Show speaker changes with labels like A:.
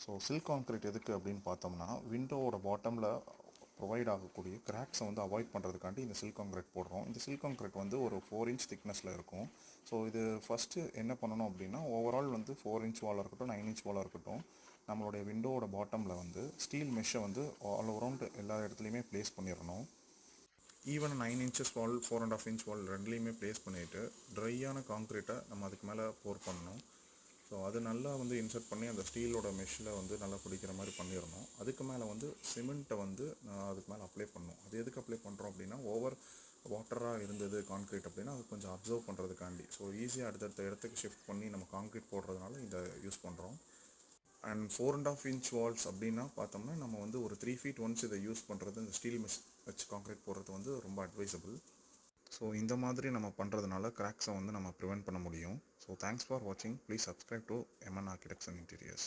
A: So silk concrete எதுக்கு அப்படின்னு பார்த்தோம்னா, விண்டோவோட பாட்டமில் ப்ரொவைட் ஆகக்கூடிய கிராக்ஸை வந்து அவாய்ட் பண்ணுறதுக்காண்டி இந்த சில்க் கான்க்ரீட் போடுறோம். இந்த சில்க் கான்க்ரீட் வந்து ஒரு 4 இன்ச் திக்னஸில் இருக்கும். ஸோ இது ஃபஸ்ட்டு என்ன பண்ணணும் அப்படின்னா, ஓவரால் வந்து 4 இன்ச் வாலாக இருக்கட்டும், 9 இன்ச் வாலாக இருக்கட்டும், நம்மளுடைய விண்டோவோட பாட்டமில் வந்து ஸ்டீல் மெஷ்ஷை வந்து ஆல் அரவுண்ட் எல்லா இடத்துலையுமே ப்ளேஸ் பண்ணிடணும். ஈவன் 9 இன்ச்சஸ் வால், 4.5 இன்ச் வால் ரெண்டுலேயுமே ப்ளேஸ் பண்ணிவிட்டு ட்ரையான கான்க்ரீட்டை நம்ம அதுக்கு மேலே போர் பண்ணணும். ஸோ அது நல்லா வந்து இன்சர்ட் பண்ணி அந்த ஸ்டீலோட மெஷ்ஷில் வந்து நல்லா பிடிக்கிற மாதிரி பண்ணிடணும். அதுக்கு மேலே வந்து சிமெண்ட்டை வந்து அதுக்கு மேலே அப்ளை பண்ணணும். அது எதுக்கு அப்ளை பண்ணுறோம் அப்படின்னா, ஓவர் வாட்டராக இருந்தது கான்க்ரீட் அப்படின்னா அது கொஞ்சம் அப்சர்வ் பண்ணுறதுக்காண்டி. ஸோ ஈஸியாக அடுத்தடுத்த இடத்துக்கு ஷிஃப்ட் பண்ணி நம்ம கான்க்ரீட் போடுறதுனால இதை யூஸ் பண்ணுறோம். அண்ட் 4.5 இன்ச் வால்ஸ் அப்படின்னா பார்த்தோம்னா நம்ம வந்து ஒரு 3 feet ஒன்ஸ் இதை யூஸ் பண்ணுறது, இந்த ஸ்டீல் மெஷ் வச்சு கான்க்ரீட் போடுறது வந்து ரொம்ப அட்வைசபிள். ஸோ இந்த மாதிரி நம்ம பண்ணுறதுனால கிராக்ஸை வந்து நம்ம ப்ரிவென்ட் பண்ண முடியும். ஸோ தேங்க்ஸ் ஃபார் வாட்சிங். Please subscribe to MN Architects and Interiors.